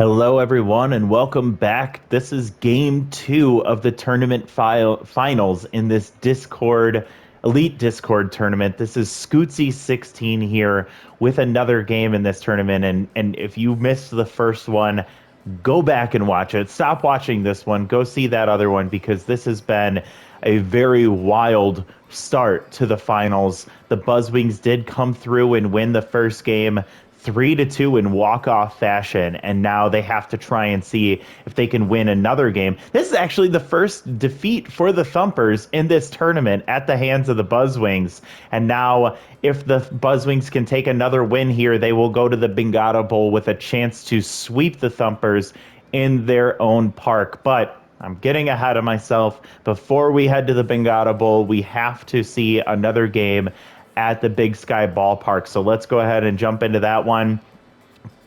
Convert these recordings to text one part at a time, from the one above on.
Hello, everyone, and welcome back. This is game two of the tournament finals in this Elite Discord tournament. This is Scootsy 16 here with another game in this tournament. And if you missed the first one, go back and watch it. Stop watching this one. Go see that other one because this has been a very wild start to the finals. The Buzzwings did come through and win the first game 3-2 in walk-off fashion, and now they have to try and see if they can win another game. This is actually the first defeat for the Thumpers in this tournament at the hands of the Buzzwings, and now if the Buzzwings can take another win here, they will go to the Bingata Bowl with a chance to sweep the Thumpers in their own park. But I'm getting ahead of myself. Before we head to the Bingata Bowl, we have to see another game at the Big Sky Ballpark. So let's go ahead and jump into that one.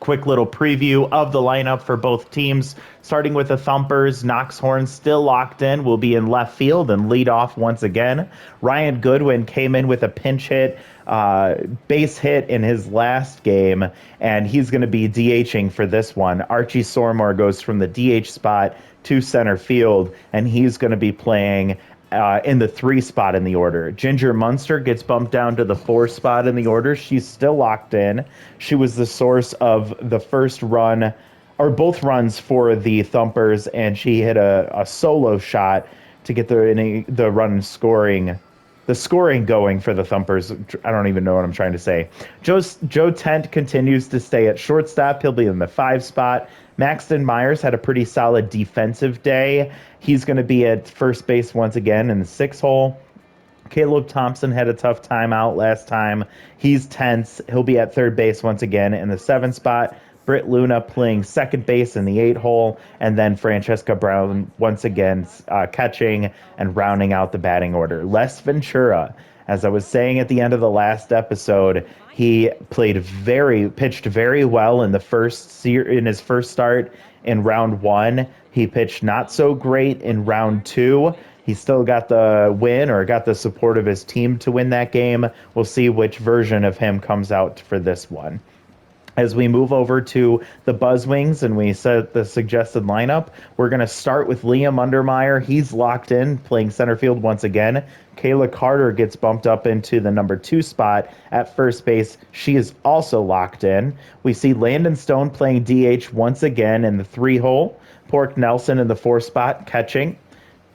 Quick little preview of the lineup for both teams. Starting with the Thumpers, Knox Horn still locked in, will be in left field and lead off once again. Ryan Goodwin came in with a pinch hit, base hit in his last game, and he's going to be DHing for this one. Archie Sormore goes from the DH spot to center field, and he's going to be playing in the 3 spot in the order. Ginger Munster gets bumped down to the 4 spot in the order. She's still locked in. She was the source of the first run, or both runs for the Thumpers, and she hit a solo shot to get the run scoring, the scoring going for the Thumpers. I don't even know what I'm trying to say. Joe Tent continues to stay at shortstop. He'll be in the 5 spot. Maxton Myers had a pretty solid defensive day. He's going to be at first base once again in the 6 hole. Caleb Thompson had a tough time out last time. He's tense. He'll be at third base once again in the 7 spot. Britt Luna playing second base in the 8 hole. And then Francesca Brown once again catching and rounding out the batting order. Les Ventura, as I was saying at the end of the last episode, he pitched very well in his first start in round 1. He pitched not so great in round 2. He still got the win, or got the support of his team to win that game. We'll see which version of him comes out for this one. As we move over to the Buzzwings and we set the suggested lineup, we're going to start with Liam Undermeyer. He's locked in, playing center field once again. Kayla Carter gets bumped up into the number 2 spot at first base. She is also locked in. We see Landon Stone playing DH once again in the 3 hole. Pork Nelson in the 4 spot catching.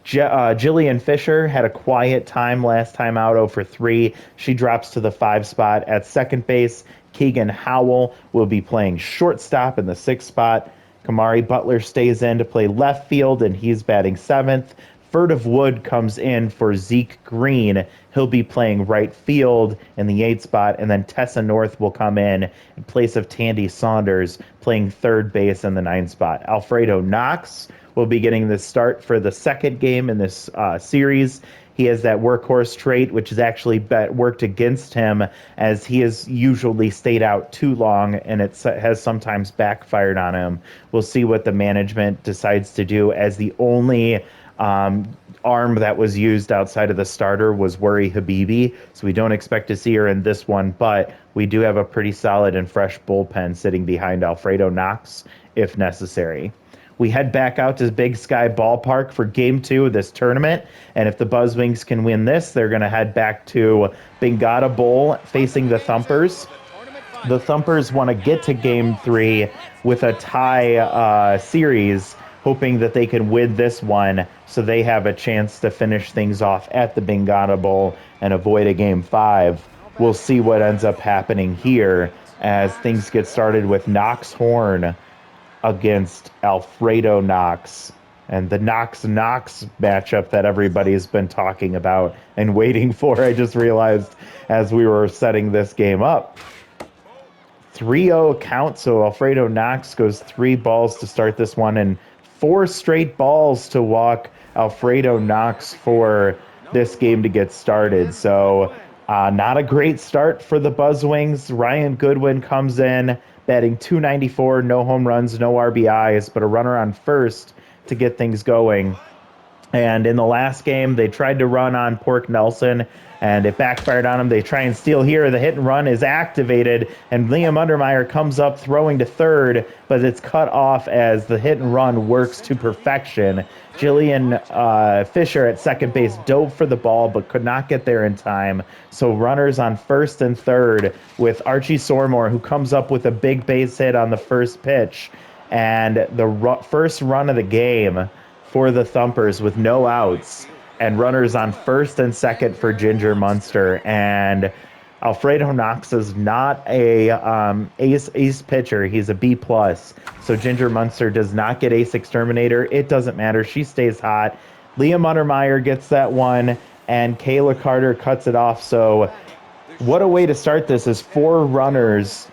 Jillian Fisher had a quiet time last time out, 0 for 3. She drops to the 5 spot at second base. Keegan Howell will be playing shortstop in the 6th spot. Kamari Butler stays in to play left field, and he's batting 7th. Furtive Wood comes in for Zeke Green. He'll be playing right field in the 8th spot, and then Tessa North will come in place of Tandy Saunders, playing third base in the 9th spot. Alfredo Knox will be getting the start for the second game in this series. He has that workhorse trait, which has actually worked against him, as he has usually stayed out too long, and it has sometimes backfired on him. We'll see what the management decides to do, as the only arm that was used outside of the starter was Worry Habibi, so we don't expect to see her in this one, but we do have a pretty solid and fresh bullpen sitting behind Alfredo Knox if necessary. We head back out to Big Sky Ballpark for Game 2 of this tournament, and if the Buzzwings can win this, they're going to head back to Bingata Bowl facing the Thumpers. The Thumpers want to get to Game 3 with a tie series, hoping that they can win this one so they have a chance to finish things off at the Bingata Bowl and avoid a Game 5. We'll see what ends up happening here as things get started with Knox Horn against Alfredo Knox, and the Knox matchup that everybody's been talking about and waiting for. I just realized as we were setting this game up. 3-0 count, so Alfredo Knox goes 3 balls to start this one, and 4 straight balls to walk Alfredo Knox for this game to get started. So not a great start for the Buzzwings. Ryan Goodwin comes in, batting .294, no home runs, no RBIs, but a runner on first to get things going. And in the last game, they tried to run on Pork Nelson, and it backfired on him. They try and steal here. The hit and run is activated, and Liam Undermeyer comes up throwing to third, but it's cut off as the hit and run works to perfection. Jillian Fisher at second base dove for the ball, but could not get there in time. So runners on first and third with Archie Sormore, who comes up with a big base hit on the first pitch. And the first run of the game for the Thumpers with no outs and runners on first and second for Ginger Munster. And Alfredo Knox is not a ace pitcher. He's a B plus. So Ginger Munster does not get ace exterminator. It doesn't matter. She stays hot. Liam Untermeyer gets that one, and Kayla Carter cuts it off. So what a way to start this is 4 runners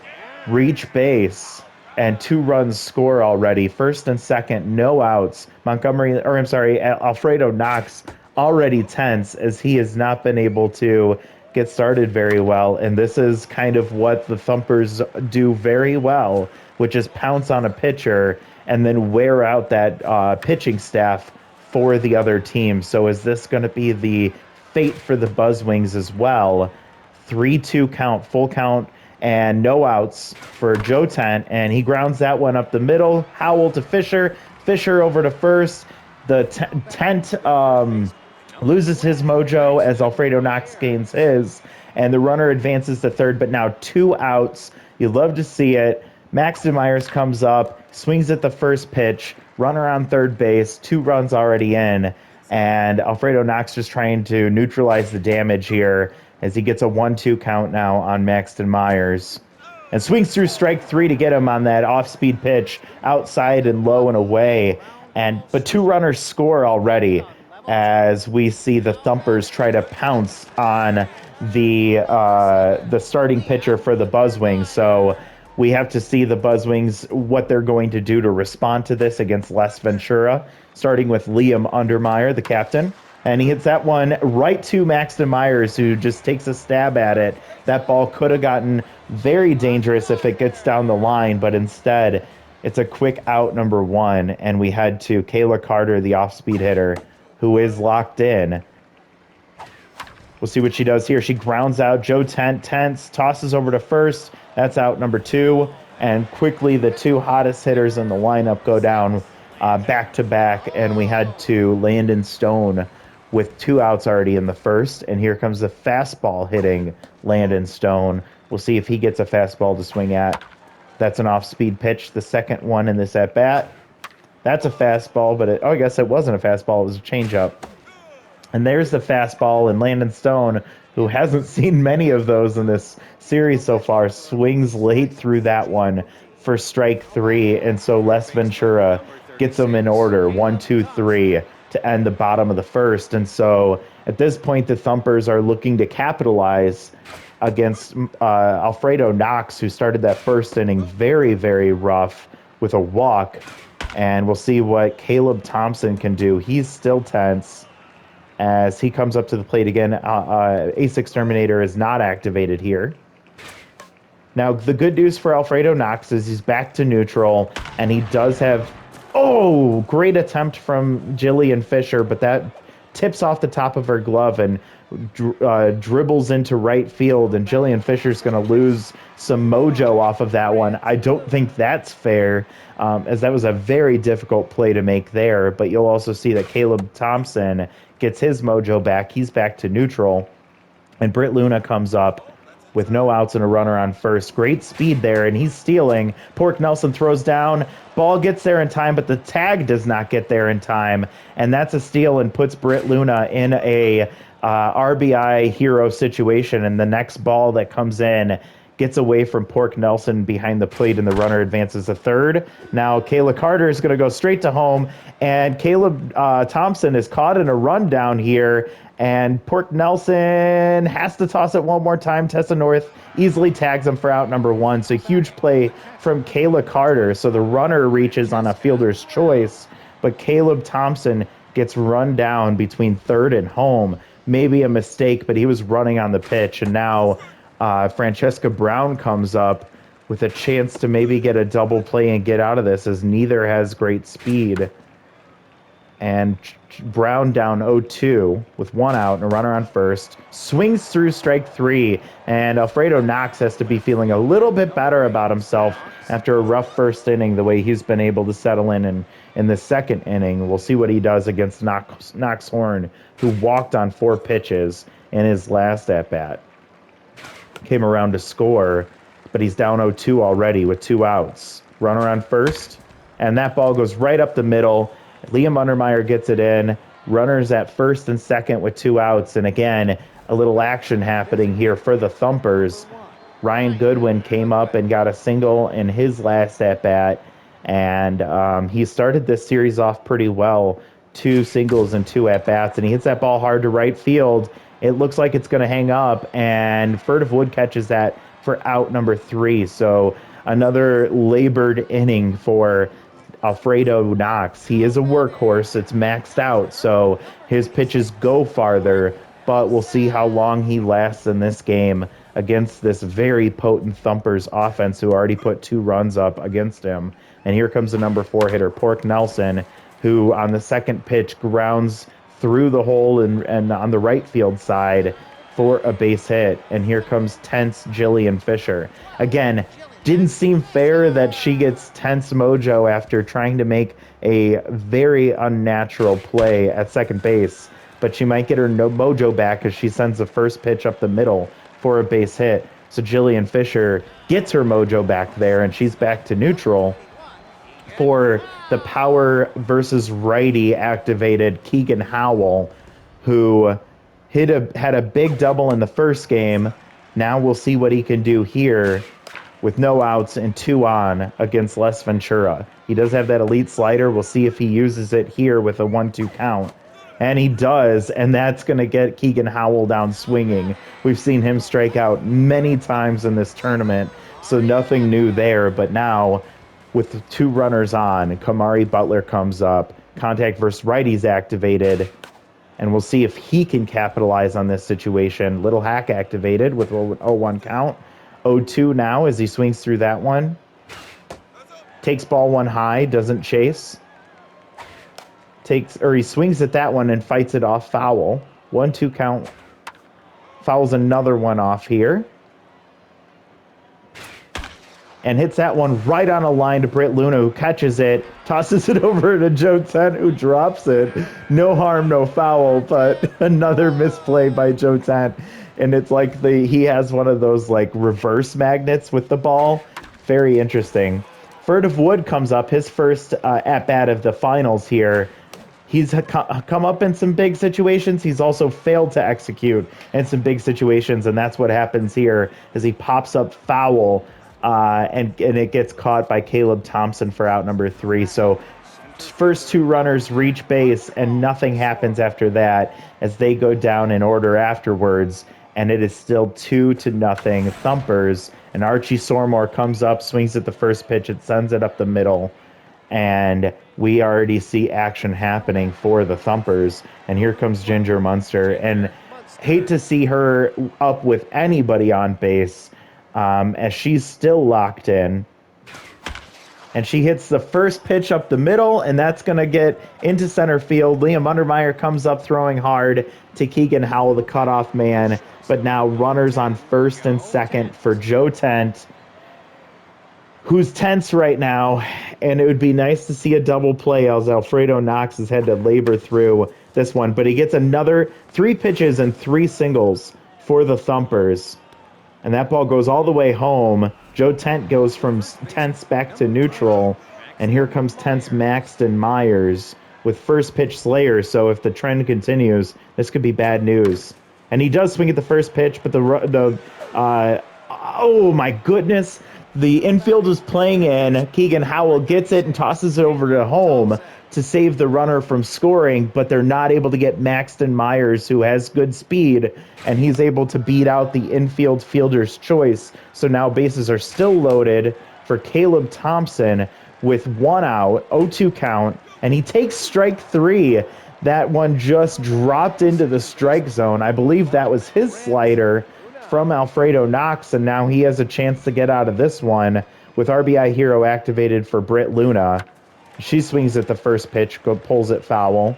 reach base and 2 runs score already. First and second, no outs. Alfredo Knox already tense as he has not been able to get started very well. And this is kind of what the Thumpers do very well, which is pounce on a pitcher and then wear out that pitching staff for the other team. So is this going to be the fate for the Buzzwings as well? 3-2 count, full count, and no outs for Joe Tent, and he grounds that one up the middle. Howell to Fisher. Fisher over to first. The Tent loses his mojo as Alfredo Knox gains his, and the runner advances to third, but now 2 outs. You love to see it. Maxton Myers comes up, swings at the first pitch, runner on third base, 2 runs already in, and Alfredo Knox just trying to neutralize the damage here as he gets a 1-2 count now on Maxton Myers. And swings through strike 3 to get him on that off-speed pitch, outside and low and away. But 2 runners score already as we see the Thumpers try to pounce on the starting pitcher for the Buzzwings. So we have to see the Buzzwings, what they're going to do to respond to this against Les Ventura, starting with Liam Undermeyer, the captain. And he hits that one right to Maxton Myers, who just takes a stab at it. That ball could have gotten very dangerous if it gets down the line, but instead it's a quick out, number 1, and we head to Kayla Carter, the off-speed hitter, who is locked in. We'll see what she does here. She grounds out Joe Tense, tosses over to first. That's out number 2, and quickly the 2 hottest hitters in the lineup go down back-to-back, and we head to Landon Stone with 2 outs already in the first, and here comes the fastball hitting Landon Stone. We'll see if he gets a fastball to swing at. That's an off-speed pitch, the second one in this at-bat. That's a fastball, but I guess it wasn't a fastball, it was a changeup. And there's the fastball, and Landon Stone, who hasn't seen many of those in this series so far, swings late through that one for strike 3, and so Les Ventura gets them in order, 1, 2, 3, to end the bottom of the first. And so at this point, the Thumpers are looking to capitalize against Alfredo Knox, who started that first inning very, very rough with a walk. And we'll see what Caleb Thompson can do. He's still tense as he comes up to the plate again. Ace Exterminator is not activated here. Now, the good news for Alfredo Knox is he's back to neutral, and he does have... Oh, great attempt from Jillian Fisher, but that tips off the top of her glove and dribbles into right field, and Jillian Fisher's going to lose some mojo off of that one. I don't think that's fair, as that was a very difficult play to make there, but you'll also see that Caleb Thompson gets his mojo back. He's back to neutral, and Britt Luna comes up with no outs and a runner on first. Great speed there, and he's stealing. Pork Nelson throws down. Ball gets there in time, but the tag does not get there in time, and that's a steal and puts Britt Luna in a RBI hero situation, and the next ball that comes in gets away from Pork Nelson behind the plate, and the runner advances to third. Now Kayla Carter is going to go straight to home, and Caleb Thompson is caught in a rundown here, and Pork Nelson has to toss it one more time. Tessa North easily tags him for out number 1. So huge play from Kayla Carter. So the runner reaches on a fielder's choice, but Caleb Thompson gets run down between third and home. Maybe a mistake, but he was running on the pitch. And now Francesca Brown comes up with a chance to maybe get a double play and get out of this, as neither has great speed. And Brown down 0-2 with one out and a runner on first. Swings through strike three, and Alfredo Knox has to be feeling a little bit better about himself after a rough first inning, the way he's been able to settle in the second inning. We'll see what he does against Knox Horn, who walked on 4 pitches in his last at-bat. Came around to score, but he's down 0-2 already with 2 outs. Runner on first, and that ball goes right up the middle. Liam Undermeyer gets it in. Runners at first and second with 2 outs. And again, a little action happening here for the Thumpers. Ryan Goodwin came up and got a single in his last at-bat. And he started this series off pretty well. 2 singles and 2 at-bats. And he hits that ball hard to right field. It looks like it's going to hang up. And Furtive Wood catches that for out number 3. So another labored inning for Alfredo Knox. He is a workhorse. It's maxed out, so his pitches go farther, but we'll see how long he lasts in this game against this very potent Thumpers offense who already put 2 runs up against him. And here comes the number 4 hitter, Pork Nelson, who on the second pitch grounds through the hole and on the right field side for a base hit. And here comes tense Jillian Fisher. Again, didn't seem fair that she gets tense mojo after trying to make a very unnatural play at second base, but she might get her mojo back as she sends the first pitch up the middle for a base hit. So Jillian Fisher gets her mojo back there, and she's back to neutral for the power versus righty activated Keegan Howell, who had a big double in the first game. Now we'll see what he can do here with no outs and 2 on against Les Ventura. He does have that elite slider. We'll see if he uses it here with a 1-2 count. And he does, and that's going to get Keegan Howell down swinging. We've seen him strike out many times in this tournament, so nothing new there. But now, with 2 runners on, Kamari Butler comes up. Contact versus righties activated, and we'll see if he can capitalize on this situation. Little hack activated with a 0-1 count. 0-2 now as he swings through that one. Takes ball 1 high, doesn't chase. He swings at that one and fights it off foul. 1-2 count. Fouls another one off here. And hits that one right on a line to Britt Luna, who catches it, tosses it over to Joe Tent, who drops it. No harm, no foul, but another misplay by Joe Tent. And it's like he has one of those like reverse magnets with the ball. Very interesting. Furtive Wood comes up, his first at-bat of the finals here. He's come up in some big situations. He's also failed to execute in some big situations, and that's what happens here as he pops up foul, and it gets caught by Caleb Thompson for out number 3. So first 2 runners reach base, and nothing happens after that as they go down in order afterwards. And it is still 2-0 Thumpers. And Archie Sormore comes up, swings at the first pitch, it sends it up the middle. And we already see action happening for the Thumpers. And here comes Ginger Munster. And hate to see her up with anybody on base, as she's still locked in. And she hits the first pitch up the middle, and that's going to get into center field. Liam Undermeyer comes up throwing hard to Keegan Howell, the cutoff man. But now runners on first and second for Joe Tent, who's tense right now. And it would be nice to see a double play as Alfredo Knox has had to labor through this one. But he gets another 3 pitches and 3 singles for the Thumpers. And that ball goes all the way home. Joe Tent goes from tense back to neutral. And here comes tense Maxton Myers with first pitch Slayer. So if the trend continues, this could be bad news. And he does swing at the first pitch, but oh my goodness, the infield is playing in. Keegan Howell gets it and tosses it over to home to save the runner from scoring, but they're not able to get Maxton Myers, who has good speed, and he's able to beat out the infield fielder's choice. So now bases are still loaded for Caleb Thompson with 1 out, 0-2 count, and he takes strike 3. That one just dropped into the strike zone. I believe that was his slider from Alfredo Knox, and now he has a chance to get out of this one with RBI Hero activated for Britt Luna. She swings at the first pitch, pulls it foul.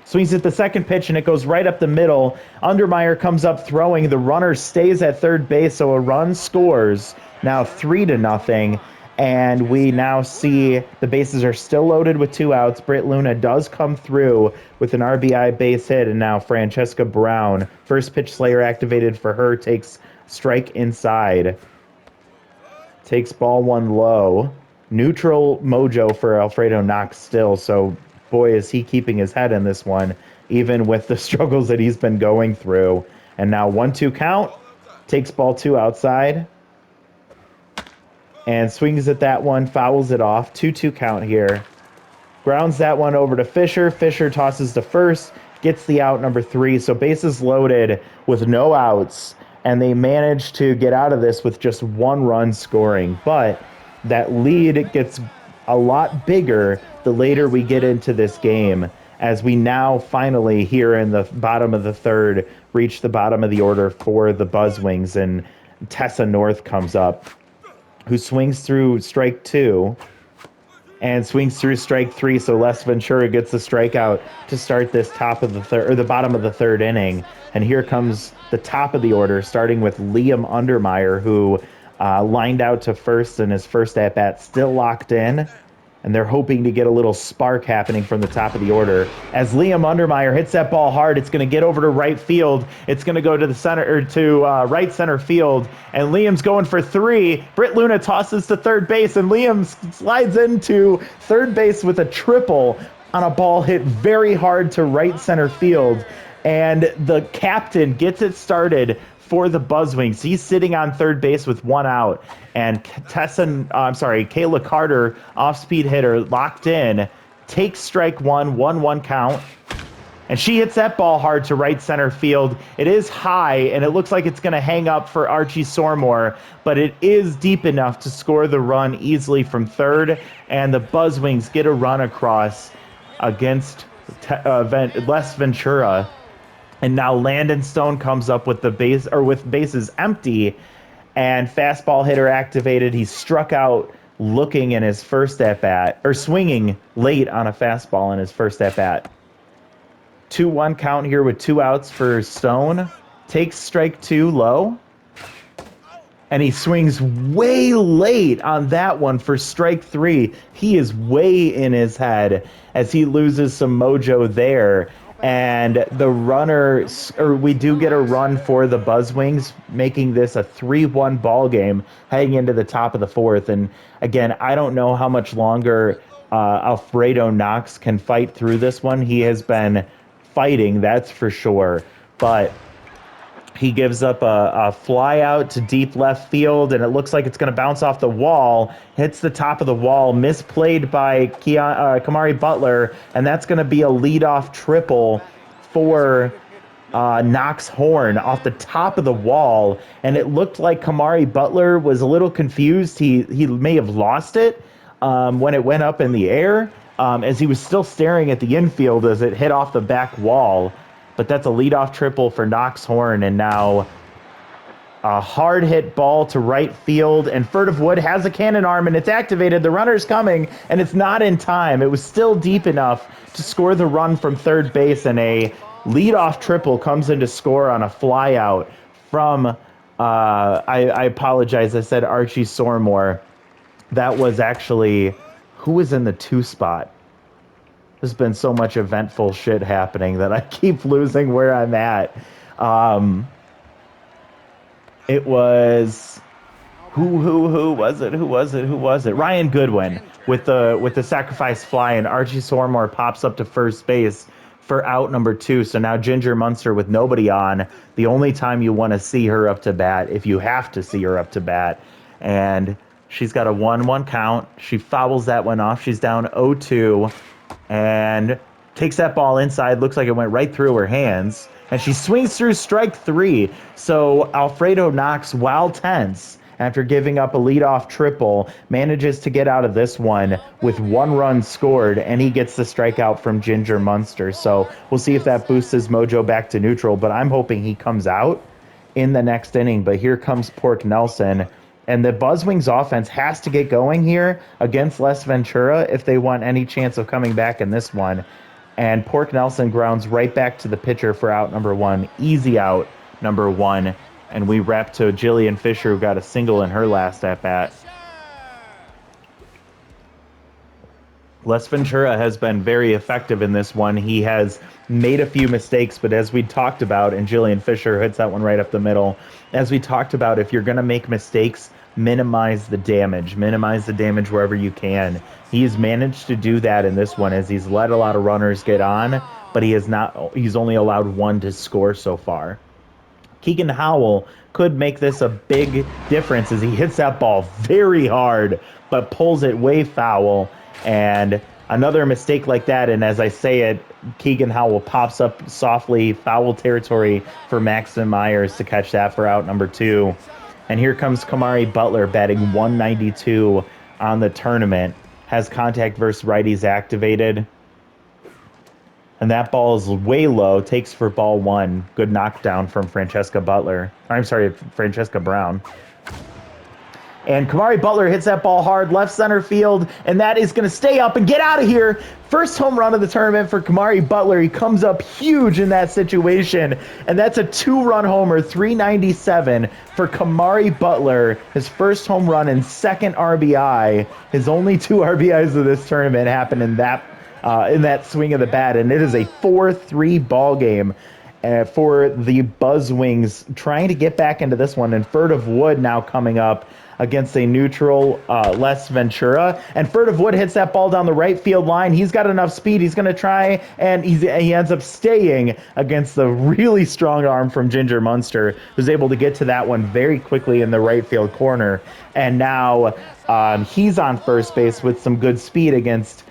Swings at the second pitch, and it goes right up the middle. Undermeyer comes up throwing. The runner stays at third base, so a run scores. Now 3-0. And we now see the bases are still loaded with 2 outs. Britt Luna does come through with an RBI base hit, and now Francesca Brown, first pitch Slayer activated for her, takes strike inside. Takes ball 1 low. Neutral mojo for Alfredo Knox still, so boy, is he keeping his head in this one, even with the struggles that he's been going through. And now 1-2 count, takes ball 2 outside, and swings at that one, fouls it off. 2-2 count here. Grounds that one over to Fisher. Fisher tosses to first, gets the out number 3. So bases loaded with no outs, and they manage to get out of this with just 1 run scoring. But that lead gets a lot bigger the later we get into this game, as we now finally, here in the bottom of the 3rd, reach the bottom of the order for the Buzzwings, and Tessa North comes up, who swings through strike 2 and swings through strike 3, so Les Ventura gets the strikeout to start this top of the 3rd, or the bottom of the 3rd inning. And here comes the top of the order, starting with Liam Undermeyer, who lined out to first in his first at-bat, still locked in, and they're hoping to get a little spark happening from the top of the order. As Liam Undermeyer hits that ball hard, it's going to get over to right field. It's going to go to the center, or to right center field, and Liam's going for 3. Britt Luna tosses to third base, and Liam slides into third base with a triple on a ball hit very hard to right center field. And the captain gets it started for the Buzzwings. He's sitting on third base with 1 out, and Kayla Carter, off-speed hitter, locked in, takes strike 1, 1-1 count, and she hits that ball hard to right center field. It is high, and it looks like it's going to hang up for Archie Sormore, but it is deep enough to score the run easily from third, and the Buzzwings get a run across against Les Ventura. And now Landon Stone comes up with with bases empty, and fastball hitter activated. He struck out looking in his first at bat, or swinging late on a fastball in his first at bat. 2-1 count here with 2 outs for Stone. Takes strike 2 low, and he swings way late on that one for strike 3. He is way in his head as he loses some mojo there. And the runner, or we do get a run for the Buzzwings, making this a 3-1 ball game heading into the top of the 4th. And again, I don't know how much longer Alfredo Knox can fight through this one. He has been fighting, that's for sure. But he gives up a fly out to deep left field, and it looks like it's going to bounce off the wall, hits the top of the wall, misplayed by Kamari Butler, and that's going to be a leadoff triple for Knox Horn off the top of the wall. And it looked like Kamari Butler was a little confused. He may have lost it when it went up in the air, as he was still staring at the infield as it hit off the back wall. But that's a leadoff triple for Knox Horn, and now a hard hit ball to right field, and Furtive Wood has a cannon arm, and it's activated. The runner's coming, and it's not in time. It was still deep enough to score the run from third base, and a leadoff triple comes in to score on a fly out from, I apologize, I said Archie Sormore. That was actually, who was in the 2 spot? There's been so much eventful shit happening that I keep losing where I'm at. It was who was it? Ryan Goodwin with the sacrifice fly, and Archie Sormore pops up to first base for out number 2. So now Ginger Munster with nobody on. The only time you want to see her up to bat, if you have to see her up to bat, and she's got a 1-1 count. She fouls that one off. She's down 0-2. And takes that ball inside. Looks like it went right through her hands. And she swings through strike 3. So Alfredo Knox, while tense, after giving up a leadoff triple, manages to get out of this one with 1 run scored, and he gets the strikeout from Ginger Munster. So we'll see if that boosts his mojo back to neutral, but I'm hoping he comes out in the next inning. But here comes Pork Nelson, And the Buzzwings offense has to get going here against Les Ventura if they want any chance of coming back in this one. And Pork Nelson grounds right back to the pitcher for out number 1. Easy out number 1. And we wrap to Jillian Fisher, who got a single in her last at-bat. Les Ventura has been very effective in this one. He has made a few mistakes, but as we talked about, and Jillian Fisher hits that one right up the middle, as we talked about, if you're going to make mistakes, minimize the damage. Minimize the damage wherever you can. He's managed to do that in this one as he's let a lot of runners get on, but he's only allowed 1 to score so far. Keegan Howell could make this a big difference as he hits that ball very hard, but pulls it way foul. And another mistake like that, and as I say it, Keegan Howell pops up softly, foul territory for Maxton Myers to catch that for out number 2. And here comes Kamari Butler batting 192 on the tournament. Has contact versus righties activated. And that ball is way low, takes for ball 1. Good knockdown from Francesca Brown. And Kamari Butler hits that ball hard, left center field, and that is going to stay up and get out of here. First home run of the tournament for Kamari Butler. He comes up huge in that situation, and that's a 2-run homer, 397 for Kamari Butler. His first home run and second RBI. His only 2 RBIs of this tournament happened in that swing of the bat, and it is a 4-3 ball game. For the Buzzwings, trying to get back into this one, and Furtive Wood now coming up against a neutral Les Ventura. And Furtive Wood hits that ball down the right field line. He's got enough speed. He's going to try, and he ends up staying against the really strong arm from Ginger Munster, who's able to get to that one very quickly in the right field corner. And now he's on first base with some good speed against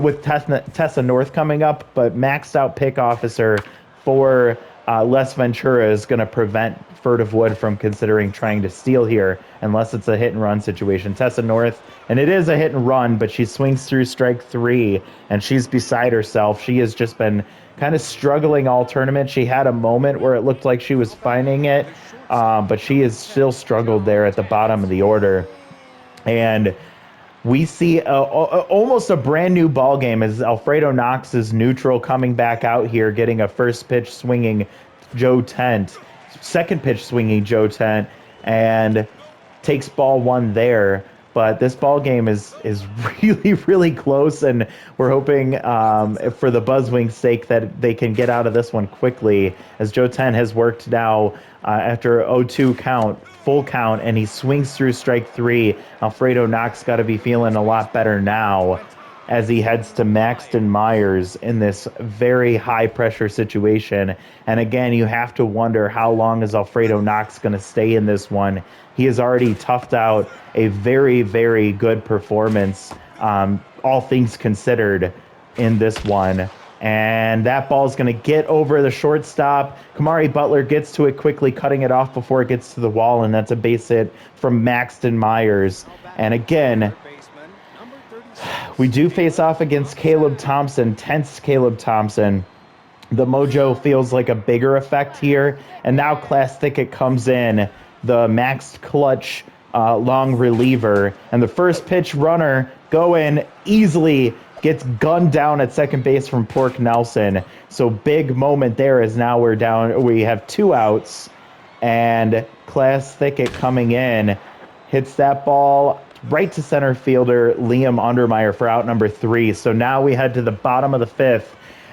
with Tessa North coming up, but maxed out pick officer for Les Ventura is going to prevent Furtive Wood from considering trying to steal here unless it's a hit and run situation. Tessa North, and it is a hit and run, but she swings through strike 3 and she's beside herself. She has just been kind of struggling all tournament. She had a moment where it looked like she was finding it, but she has still struggled there at the bottom of the order. And we see almost a brand new ball game as Alfredo Knox is neutral coming back out here, getting a first pitch swinging Joe Tent, second pitch swinging Joe Tent, and takes ball 1 there. But this ball game is really, really close, and we're hoping for the Buzzwings' sake that they can get out of this one quickly, as Joe Tent has worked now after 0-2 count, full count, and he swings through strike 3. Alfredo Knox got to be feeling a lot better now as he heads to Maxton Myers in this very high-pressure situation. And again, you have to wonder how long is Alfredo Knox going to stay in this one. He has already toughed out a very, very good performance, all things considered, in this one. And that ball is going to get over the shortstop. Kamari Butler gets to it quickly, cutting it off before it gets to the wall, and that's a base hit from Maxton Myers. And again, we do face off against Caleb Thompson, tense Caleb Thompson. The mojo feels like a bigger effect here. And now Class Thicket comes in, the maxed clutch long reliever. And the first pitch runner going easily gets gunned down at second base from Pork Nelson. So big moment there is now we have 2 outs. And Class Thicket coming in hits that ball right to center fielder Liam Undermeyer for out number 3. So now we head to the bottom of the 5th,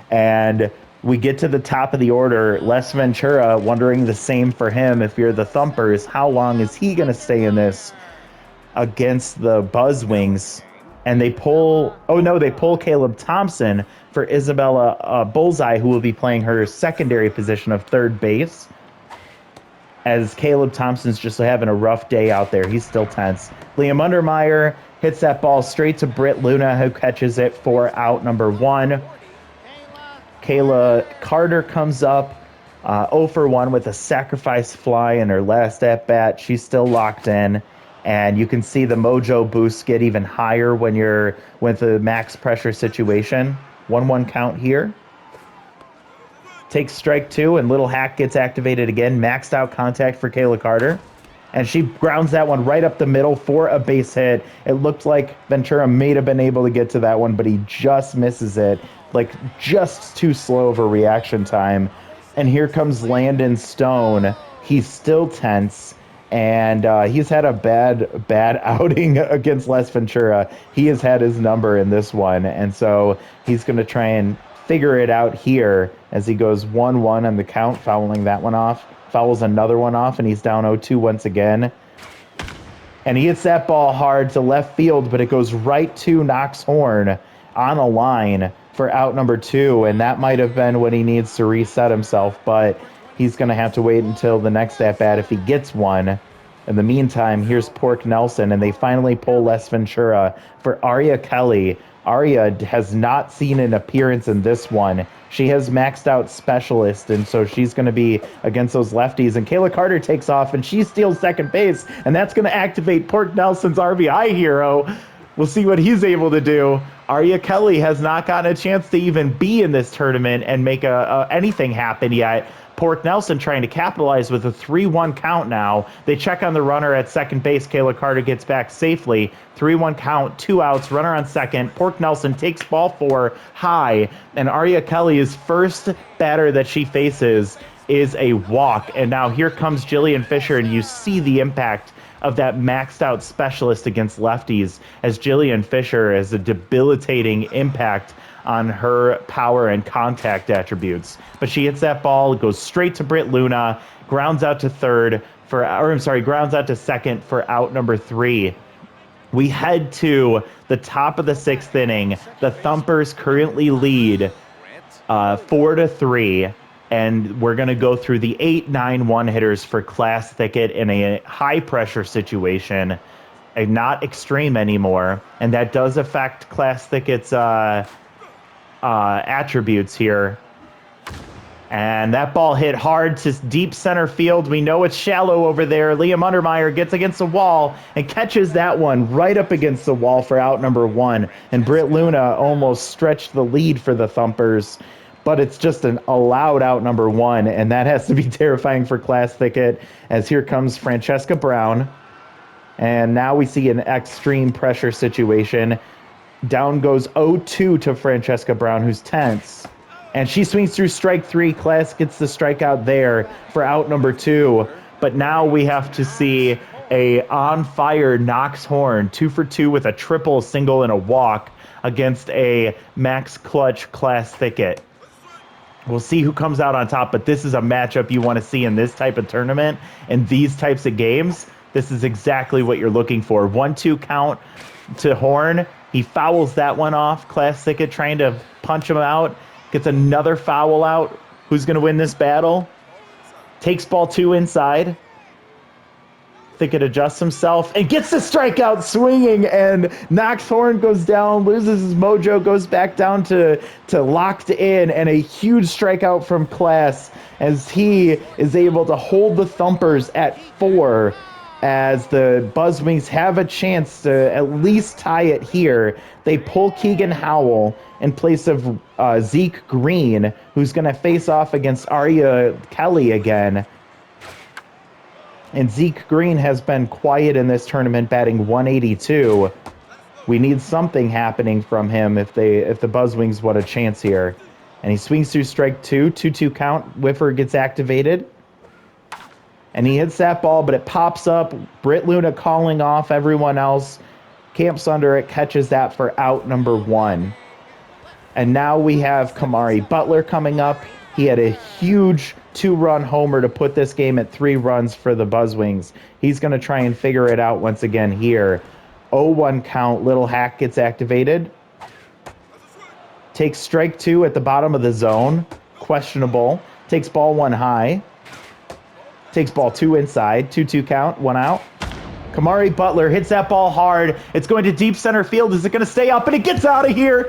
and we get to the top of the order. Les Ventura, wondering the same for him. If you're the Thumpers, how long is he going to stay in this against the Buzzwings? And they pull Caleb Thompson for Isabella Bullseye, who will be playing her secondary position of third base, as Caleb Thompson's just having a rough day out there. He's still tense. Liam Undermeyer hits that ball straight to Britt Luna, who catches it for out number 1. Kayla Carter comes up 0 for 1 with a sacrifice fly in her last at-bat. She's still locked in, and you can see the mojo boost get even higher when you're with a max pressure situation. 1-1 count here. Takes strike 2, and Little Hack gets activated again. Maxed out contact for Kayla Carter. and she grounds that one right up the middle for a base hit. It looked like Ventura may have been able to get to that one, but he just misses it, like just too slow of a reaction time. And here comes Landon Stone. He's still tense, and he's had a bad outing against Les Ventura. He has had his number in this one, and so he's going to try and figure it out here as he goes 1-1 on the count, fouling that one off, fouls another one off, and he's down 0-2 once again. And he hits that ball hard to left field, but it goes right to Knox Horn on a line for out number 2, and that might have been what he needs to reset himself, but he's going to have to wait until the next at-bat if he gets one. In the meantime, here's Pork Nelson, and they finally pull Les Ventura for Arya Kelly. Arya has not seen an appearance in this one. She has maxed out Specialist, and so she's going to be against those lefties. And Kayla Carter takes off, and she steals second base, and that's going to activate Pork Nelson's RBI hero. We'll see what he's able to do. Arya Kelly has not gotten a chance to even be in this tournament and make anything happen yet. Pork Nelson trying to capitalize with a 3-1 count now. They check on the runner at second base. Kayla Carter gets back safely. 3-1 count, 2 outs, runner on second. Pork Nelson takes ball 4 high, and Arya Kelly's first batter that she faces is a walk. And now here comes Jillian Fisher, and you see the impact of that maxed out Specialist against lefties, as Jillian Fisher has a debilitating impact on her power and contact attributes. But she hits that ball, goes straight to Britt Luna, grounds out to grounds out to second for out number 3. We head to the top of the 6th inning. The Thumpers currently lead 4-3. And we're going to go through the 8, 9, 1 hitters for Class Thicket in a high-pressure situation, and not extreme anymore. And that does affect Class Thicket's attributes here. And that ball hit hard to deep center field. We know it's shallow over there. Liam Untermeyer gets against the wall and catches that one right up against the wall for out number 1. And Britt Luna almost stretched the lead for the Thumpers. But it's just an allowed out number 1, and that has to be terrifying for Class Thicket, as here comes Francesca Brown. And now we see an extreme pressure situation. Down goes 0-2 to Francesca Brown, who's tense. And she swings through strike 3. Class gets the strikeout there for out number 2. But now we have to see a on-fire Knox Horn, 2 for 2 with a triple, single, and a walk against a max clutch Class Thicket. We'll see who comes out on top, but this is a matchup you want to see in this type of tournament and these types of games. This is exactly what you're looking for. 1-2 count to Horn. He fouls that one off. Class Thicket trying to punch him out. Gets another foul out. Who's going to win this battle? Takes ball 2 inside. Thicket adjusts himself and gets the strikeout swinging, and Knox Horn goes down, loses his mojo, goes back down to locked in, and a huge strikeout from Class as he is able to hold the Thumpers at 4, as the Buzzwings have a chance to at least tie it here. They pull Keegan Howell in place of Zeke Green, who's going to face off against Arya Kelly again. And Zeke Green has been quiet in this tournament, batting 182. We need something happening from him if the Buzzwings want a chance here. And he swings through strike 2, 2-2 count. Whiffer gets activated. And he hits that ball, but it pops up. Britt Luna calling off everyone else. Camps under it, catches that for out number 1. And now we have Kamari Butler coming up. He had a huge 2-run homer to put this game at 3 runs for the Buzzwings. He's going to try and figure it out once again here. 0-1 count. Little Hack gets activated. Takes strike 2 at the bottom of the zone. Questionable. Takes ball 1 high. Takes ball 2 inside. 2-2 count. 1 out. Kamari Butler hits that ball hard. It's going to deep center field. Is it going to stay up? And it gets out of here.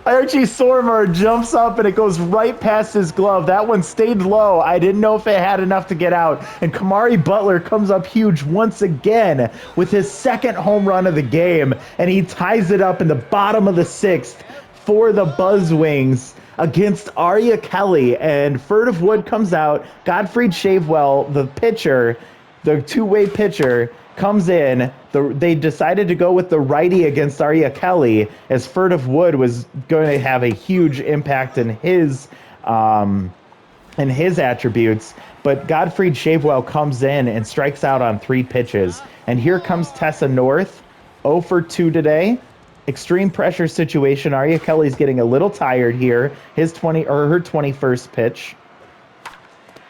Archie Sormer jumps up and it goes right past his glove. That one stayed low. I didn't know if it had enough to get out. And Kamari Butler comes up huge once again with his 2nd home run of the game. And he ties it up in the bottom of the 6th for the Buzzwings. against Arya Kelly, and Furtive Wood comes out. Godfried Shavewell, the pitcher, the two-way pitcher, comes in. They decided to go with the righty against Arya Kelly, as Furtive Wood was going to have a huge impact in his attributes. But Godfried Shavewell comes in and strikes out on 3 pitches. And here comes Tessa North, 0 for 2 today. Extreme pressure situation. Arya Kelly's getting a little tired here. Her 21st pitch.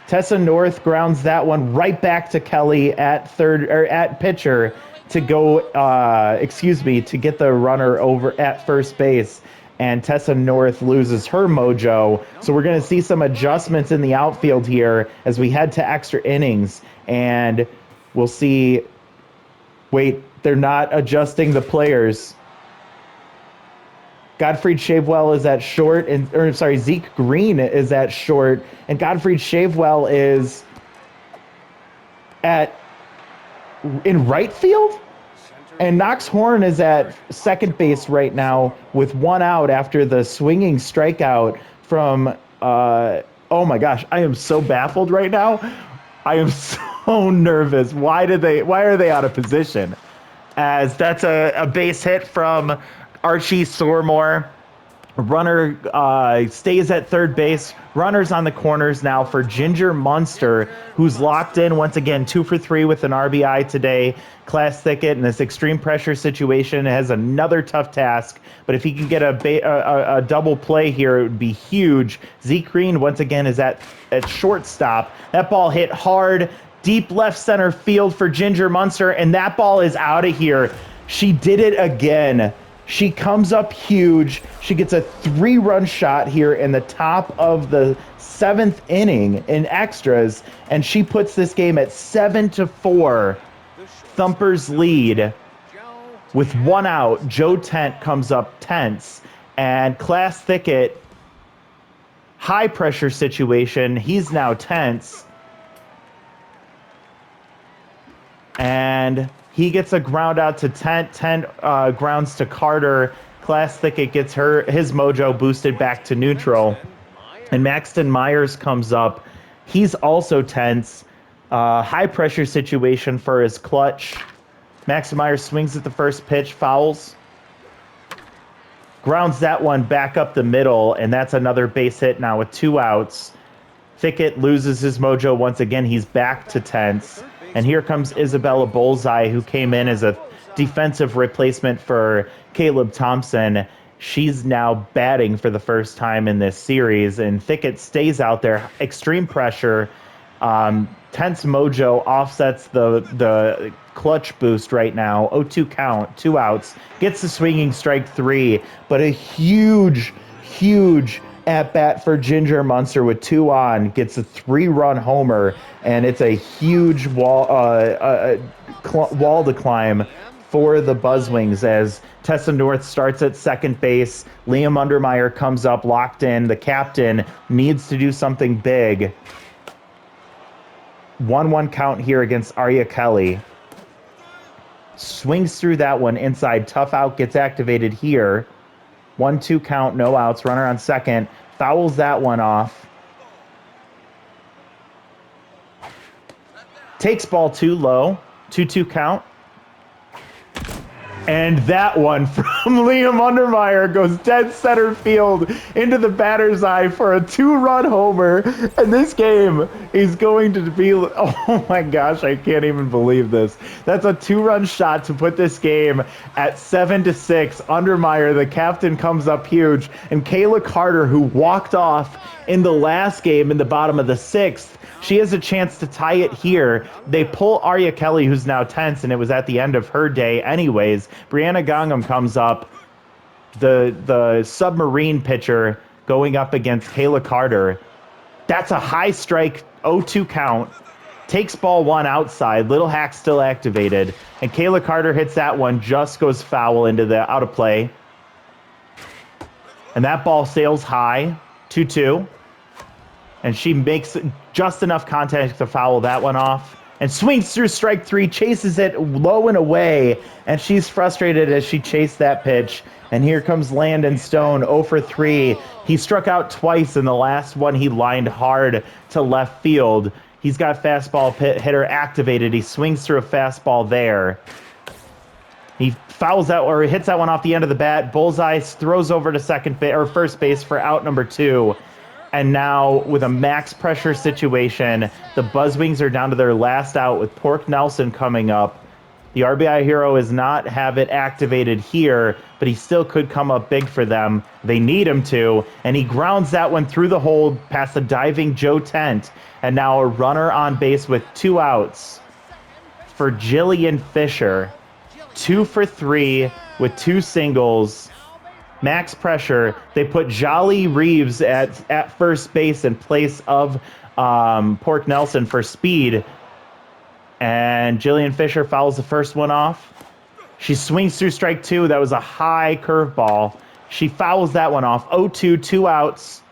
Tessa North grounds that one right back to Kelly at pitcher to go, to get the runner over at first base. And Tessa North loses her mojo. So we're going to see some adjustments in the outfield here as we head to extra innings. And we'll see, wait, they're not adjusting the players. Godfried Shavewell is at short, Zeke Green is at short, and Godfried Shavewell is in right field? And Knox Horn is at second base right now with 1 out after the swinging strikeout from, oh my gosh, I am so baffled right now. I am so nervous. Why are they out of position? As that's a base hit from Archie Sormore. Runner stays at third base. Runners on the corners now for Ginger Munster, who's locked in once again, 2 for 3 with an RBI today. Class Thicket in this extreme pressure situation has another tough task, but if he can get a double play here, it would be huge. Zeke Green once again is at shortstop. That ball hit hard, deep left center field for Ginger Munster, and that ball is out of here. She did it again. She comes up huge. She gets a 3-run shot here in the top of the 7th inning in extras, and she puts this game at 7-4. Thumpers lead with 1 out. Joe Tent comes up tense, and Class Thicket, high pressure situation. He's now tense, and he gets a ground out to Tent. Tent grounds to Carter. Class Thicket gets his mojo boosted back to neutral. And Maxton Myers comes up. He's also tense. High pressure situation for his clutch. Maxton Myers swings at the first pitch, fouls. Grounds that one back up the middle, and that's another base hit now with 2 outs. Thicket loses his mojo once again. He's back to tense. And here comes Isabella Bullseye, who came in as a defensive replacement for Caleb Thompson. She's now batting for the first time in this series, and Thicket stays out there. Extreme pressure. Tense mojo offsets the clutch boost right now. 0-2 count, 2 outs. Gets the swinging strike 3, but a huge at-bat for Ginger Munster with 2 on, gets a 3-run homer, and it's a huge wall to climb for the Buzzwings as Tessa North starts at second base. Liam Undermeyer comes up locked in. The captain needs to do something big. 1-1 count here against Arya Kelly. Swings through that one inside. Tough out gets activated here. 1-2 count, no outs. Runner on second. Fouls that one off. Takes ball 2 low. 2-2 count. And that one from Liam Undermeyer goes dead center field into the batter's eye for a 2-run homer. And this game is going to be, oh my gosh, I can't even believe this. That's a 2-run shot to put this game at 7-6. Undermeyer, the captain, comes up huge. And Kayla Carter, who walked off in the last game in the bottom of the 6th, she has a chance to tie it here. They pull Arya Kelly, who's now tense, and it was at the end of her day anyways. Brianna Gongham comes up, the submarine pitcher, going up against Kayla Carter. That's a high strike, 0-2 count. Takes ball 1 outside. Little Hack still activated. And Kayla Carter hits that one, just goes foul into the out of play. And that ball sails high, 2-2. And she makes just enough contact to foul that one off. and swings through strike 3, chases it low and away, and she's frustrated as she chased that pitch. And here comes Landon Stone, 0 for 3. He struck out twice in the last one. He lined hard to left field. He's got fastball hitter activated. He swings through a fastball there. He fouls out or hits that one off the end of the bat. Bullseye throws over to first base for out number 2. And now with a max pressure situation, the Buzzwings are down to their last out with Pork Nelson coming up. The RBI hero does not have it activated here, but he still could come up big for them. They need him to, and he grounds that one through the hole past the diving Joe Tent. And now a runner on base with 2 outs for Jillian Fisher. 2 for 3 with 2 singles. Max pressure. They put Jolly Reeves at first base in place of Pork Nelson for speed. And Jillian Fisher fouls the first one off. She swings through strike 2. That was a high curveball. She fouls that one off. 0-2, 2 outs.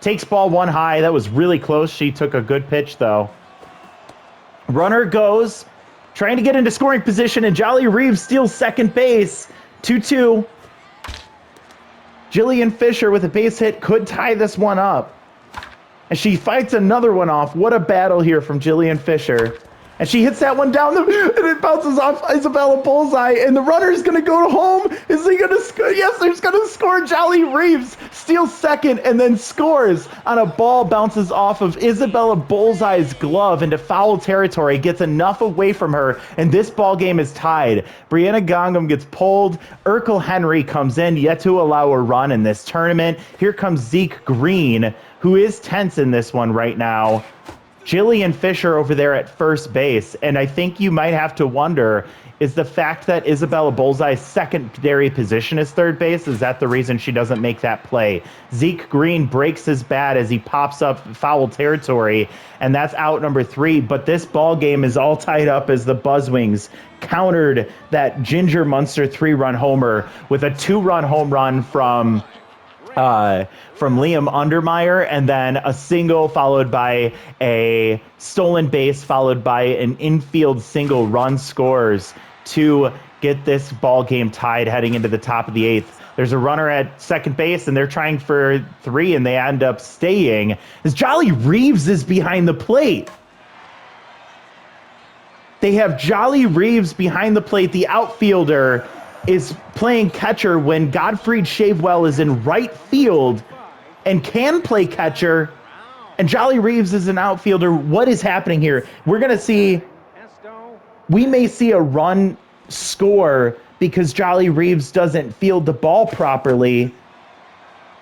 Takes ball 1 high. That was really close. She took a good pitch, though. Runner goes, trying to get into scoring position, and Jolly Reeves steals second base. 2-2. Jillian Fisher with a base hit could tie this one up. And she fights another one off. What a battle here from Jillian Fisher. And she hits that one down, and it bounces off Isabella Bullseye, and the runner's going to go home. Is he going to score? Yes, there's going to score. Jolly Reeves steals second and then scores on a ball, bounces off of Isabella Bullseye's glove into foul territory, gets enough away from her, and this ball game is tied. Brianna Gongam gets pulled. Urkel Henry comes in, yet to allow a run in this tournament. Here comes Zeke Green, who is tense in this one right now. Jillian Fisher over there at first base, and I think you might have to wonder, is the fact that Isabella Bullseye's secondary position is third base, is that the reason she doesn't make that play? Zeke Green breaks his bat as he pops up foul territory, and that's out number 3, but this ball game is all tied up as the Buzzwings countered that Ginger Munster 3-run homer with a 2-run home run from Liam Undermeyer, and then a single followed by a stolen base followed by an infield single run scores to get this ball game tied heading into the top of the 8th. There's a runner at second base, and they're trying for 3, and they end up staying as Jolly Reeves is behind the plate. They have Jolly Reeves behind the plate. The outfielder is playing catcher when Godfried Shavewell is in right field and can play catcher, and Jolly Reeves is an outfielder. What is happening here? We may see a run score because Jolly Reeves doesn't field the ball properly,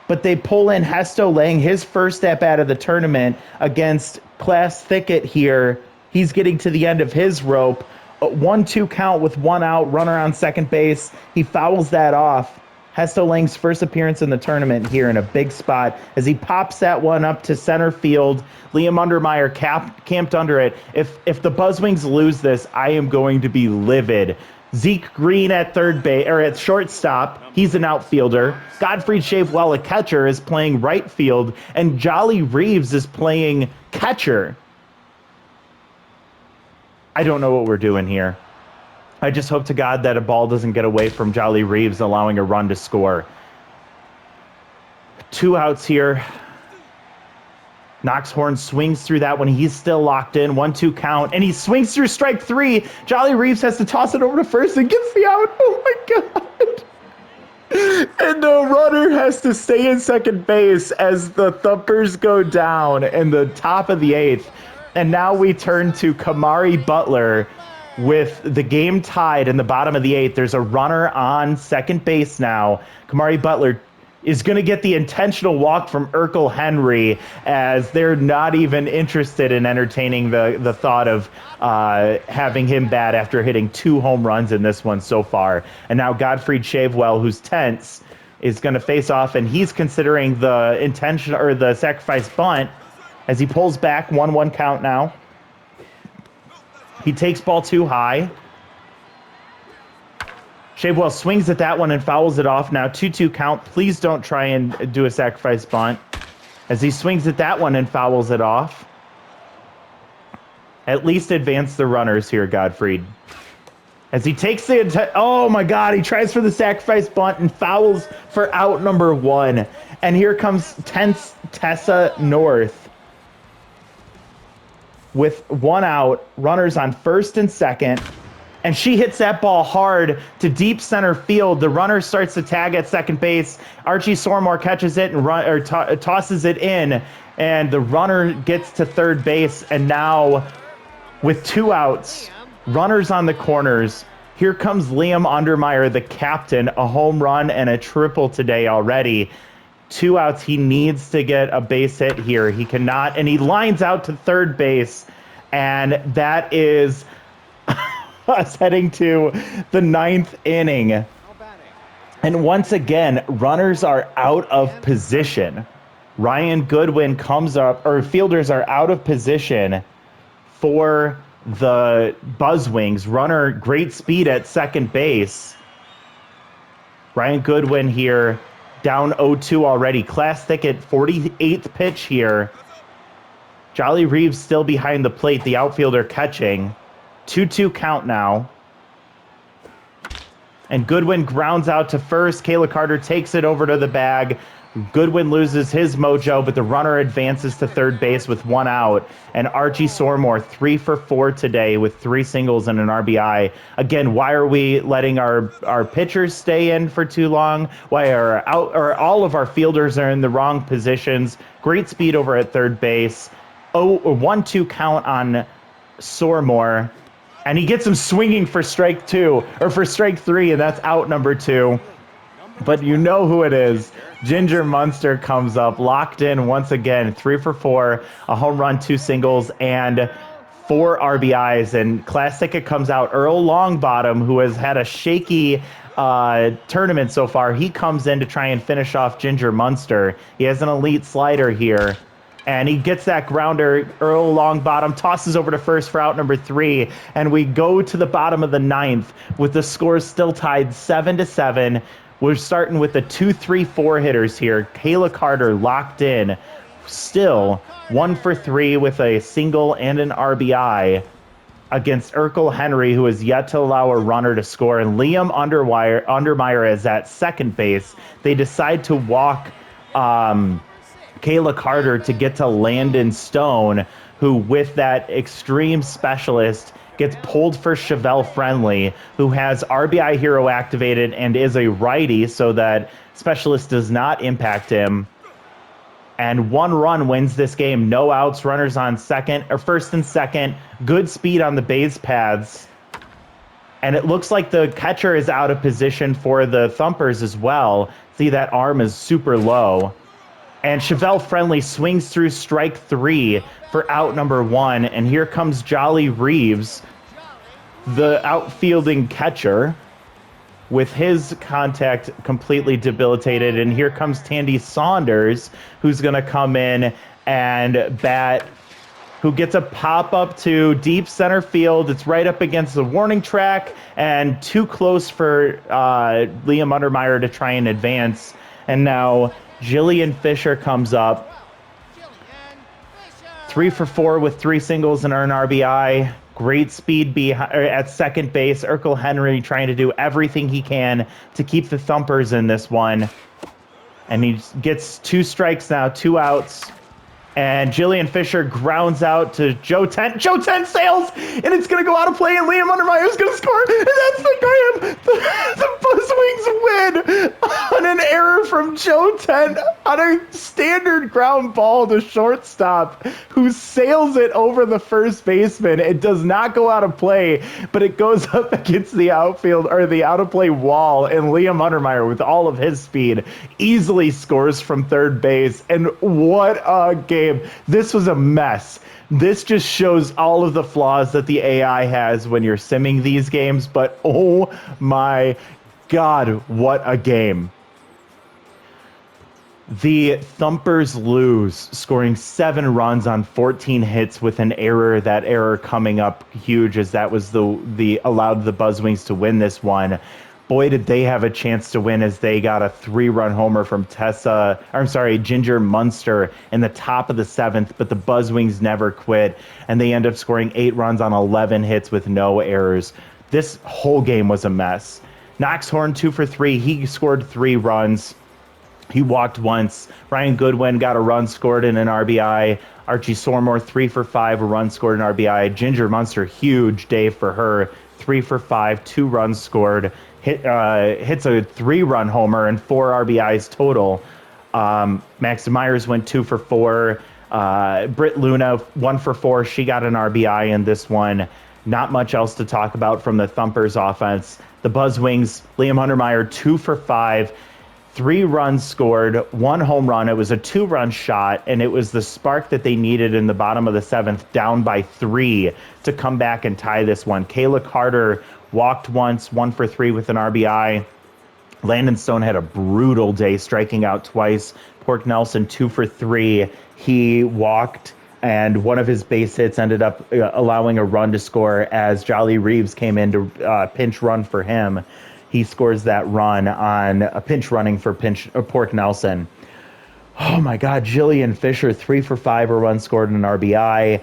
but they pull in Hesto Lang, his first at-bat of the tournament against Class Thicket here. He's getting to the end of his rope. 1-2 count with 1 out, runner on second base. He fouls that off. Hesto Lang's first appearance in the tournament here in a big spot as he pops that one up to center field. Liam Undermeyer camped under it. If the Buzzwings lose this, I am going to be livid. Zeke Green at third base or at shortstop, he's an outfielder. Godfried Shavewell, a catcher, is playing right field, and Jolly Reeves is playing catcher. I don't know what we're doing here. I just hope to God that a ball doesn't get away from Jolly Reeves, allowing a run to score. 2 outs here. Knoxhorn swings through that one. He's still locked in. 1-2 count, and he swings through strike 3. Jolly Reeves has to toss it over to first and gets the out. Oh my God. And the runner has to stay in second base as the Thumpers go down in the top of the 8th. And now we turn to Kamari Butler with the game tied in the bottom of the 8th. There's a runner on second base now. Kamari Butler is going to get the intentional walk from Urkel Henry as they're not even interested in entertaining the thought of having him bat after hitting 2 home runs in this one so far. And now Godfried Shavewell, who's tense, is going to face off, and he's considering the intention or the sacrifice bunt as he pulls back. 1-1 count now. He takes ball 2 high. Shavewell swings at that one and fouls it off. Now 2-2 count. Please don't try and do a sacrifice bunt as he swings at that one and fouls it off. At least advance the runners here, Gottfried. As he takes oh my God, he tries for the sacrifice bunt and fouls for out number 1. And here comes Tessa North with 1 out, runners on first and second. And she hits that ball hard to deep center field. The runner starts to tag at second base. Archie Sormore catches it and tosses it in. And the runner gets to third base. And now, with 2 outs, runners on the corners, here comes Liam Undermeyer, the captain, a home run and a triple today already. 2 outs, he needs to get a base hit here. He cannot, and he lines out to third base. And that is us heading to the 9th inning. And once again, runners are out of position. Ryan Goodwin comes up, or fielders are out of position for the Buzzwings. Runner, great speed at second base. Ryan Goodwin here, down 0-2 already. Class Thicket, 48th pitch here. Jolly Reeves still behind the plate, the outfielder catching. 2-2 count now. And Goodwin grounds out to first. Kayla Carter takes it over to the bag. Goodwin loses his mojo, but the runner advances to third base with 1 out. And Archie Sormore, 3 for 4 today with 3 singles and an RBI. Again, why are we letting our pitchers stay in for too long? Why are all of our fielders are in the wrong positions? Great speed over at third base. 1-2 count on Sormore. And he gets him swinging for strike 2, or for strike 3, and that's out number 2. But you know who it is. Ginger Munster comes up, locked in once again, 3 for 4, a home run, 2 singles, and 4 RBIs. And Class Ticket comes out. Earl Longbottom, who has had a shaky tournament so far, he comes in to try and finish off Ginger Munster. He has an elite slider here. And he gets that grounder. Earl Longbottom tosses over to first for out number 3. And we go to the bottom of the 9th with the scores still tied 7-7. We're starting with the 2-3-4 hitters here. Kayla Carter locked in. Still 1 for 3 with a single and an RBI against Urkel Henry, who has yet to allow a runner to score. And Liam Undermeyer is at second base. They decide to walk Kayla Carter to get to Landon Stone, who with that extreme specialist gets pulled for Chevelle Friendly, who has RBI Hero activated and is a righty, so that specialist does not impact him. And 1 run wins this game. No outs, runners on first and second. Good speed on the base paths. And it looks like the catcher is out of position for the Thumpers as well. See, that arm is super low. And Chevelle Friendly swings through strike 3 for out number 1. And here comes Jolly Reeves, the outfielding catcher, with his contact completely debilitated. And here comes Tandy Saunders, who's going to come in and bat, who gets a pop-up to deep center field. It's right up against the warning track and too close for Liam Undermeyer to try and advance. And now Jillian Fisher comes up, 3 for 4 with 3 singles and an RBI. Great speed at second base. Urkel Henry trying to do everything he can to keep the Thumpers in this one. And he gets 2 strikes now, 2 outs. And Jillian Fisher grounds out to Joe Tent. Joe Tent sails, and it's going to go out of play, and Liam Undermeyer is going to score. And that's the game. The Buzzwings win on an error from Joe Tent on a standard ground ball to shortstop, who sails it over the first baseman. It does not go out of play, but it goes up against the outfield, or the out of play wall, and Liam Undermeyer, with all of his speed, easily scores from third base. And what a game. This was a mess. This just shows all of the flaws that the AI has when you're simming these games, but oh my God, what a game. The Thumpers lose, scoring 7 runs on 14 hits with an error. That error coming up huge, as that was the allowed the Buzzwings to win this one. boy, did they have a chance to win as they got a 3-run homer from Ginger Munster in the top of the 7th, but the Buzzwings never quit, and they end up scoring 8 runs on 11 hits with no errors. This whole game was a mess. Knox Horn 2 for 3. He scored 3 runs. He walked once. Ryan Goodwin got a run scored and an RBI. Archie Sormore 3 for 5, a run scored, an RBI. Ginger Munster, huge day for her. 3 for 5, 2 runs scored. Hits a 3-run homer and 4 RBIs total. Max Myers went 2 for 4. Britt Luna 1 for 4. She got an RBI in this one. Not much else to talk about from the Thumpers offense. The Buzzwings, Liam Huntermeyer 2 for 5. 3 runs scored, 1 home run. It was a 2-run shot, and it was the spark that they needed in the bottom of the 7th, down by 3, to come back and tie this one. Kayla Carter walked once, 1 for 3 with an RBI. Landon Stone had a brutal day, striking out twice. Pork Nelson 2 for 3. He walked, and one of his base hits ended up allowing a run to score as Jolly Reeves came in to pinch run for him. He scores that run on a pinch running for Pork Nelson. Oh my God, Jillian Fisher 3 for 5, a run scored and an RBI.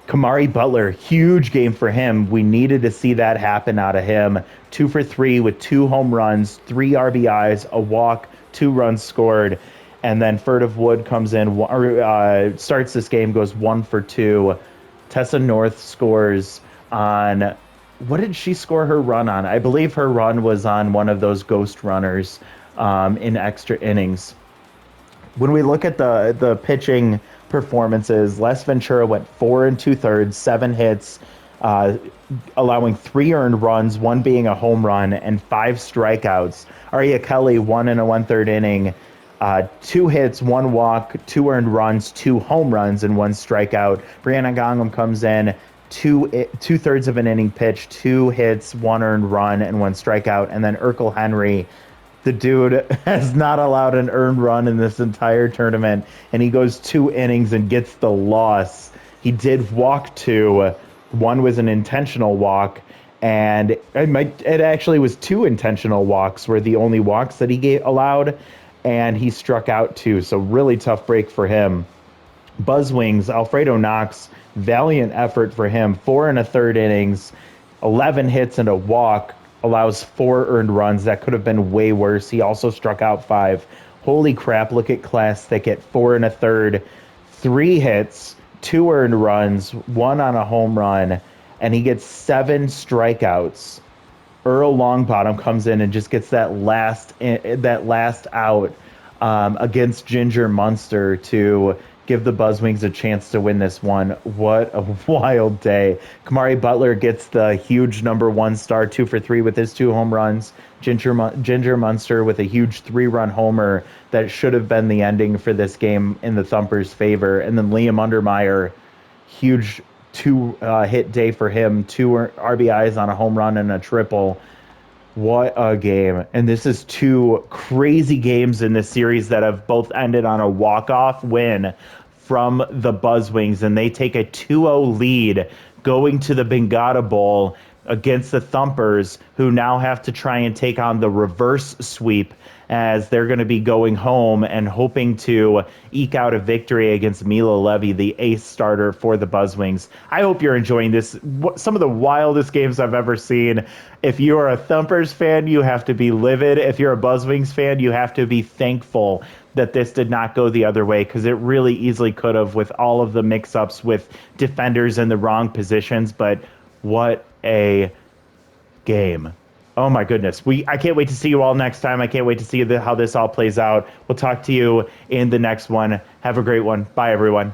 Kamari Butler, huge game for him. We needed to see that happen out of him. 2 for 3 with 2 home runs, 3 RBIs, a walk, 2 runs scored. And then Furtive Wood comes in, starts this game, goes 1 for 2. Tessa North scores on, what did she score her run on? I believe her run was on one of those ghost runners in extra innings. When we look at the pitching performances, Les Ventura went 4 2/3, 7 hits, allowing 3 earned runs, 1 being a home run, and 5 strikeouts. Arya Kelly 1 1/3 inning, 2 hits, 1 walk, 2 earned runs, 2 home runs, and 1 strikeout. Brianna Gongham comes in, 2/3 of an inning pitch, 2 hits, 1 earned run, and 1 strikeout. And then Urkel Henry, the dude has not allowed an earned run in this entire tournament, and he goes 2 innings and gets the loss. He did walk 2. 1 was an intentional walk, and it actually was 2 intentional walks were the only walks that he allowed, and he struck out 2. So really tough break for him. Buzzwings, Alfredo Knox, valiant effort for him. 4 1/3 innings, 11 hits and a walk, allows 4 earned runs. That could have been way worse. He also struck out 5. Holy crap, look at Class Thicket. 4 1/3, 3 hits, 2 earned runs, 1 on a home run, and he gets 7 strikeouts. Earl Longbottom comes in and just gets that last out against Ginger Munster to give the Buzzwings a chance to win this one. What a wild day. Kamari Butler gets the huge number 1 star, 2 for 3 with his 2 home runs. Ginger Munster with a huge 3-run homer that should have been the ending for this game in the Thumpers' favor. And then Liam Undermeyer, huge 2-hit day for him, 2 RBIs on a home run and a triple. What a game. And this is 2 crazy games in this series that have both ended on a walk-off win from the Buzzwings, and they take a 2-0 lead going to the Bengata Bowl against the Thumpers, who now have to try and take on the reverse sweep as they're going to be going home and hoping to eke out a victory against Mila Levy, the ace starter for the Buzzwings. I hope you're enjoying this. Some of the wildest games I've ever seen. If you are a Thumpers fan, you have to be livid. If you're a Buzzwings fan, you have to be thankful that this did not go the other way, because it really easily could have, with all of the mix-ups with defenders in the wrong positions. But what a game. Oh my goodness. I can't wait to see you all next time. I can't wait to see how this all plays out. We'll talk to you in the next one. Have a great one. Bye, everyone.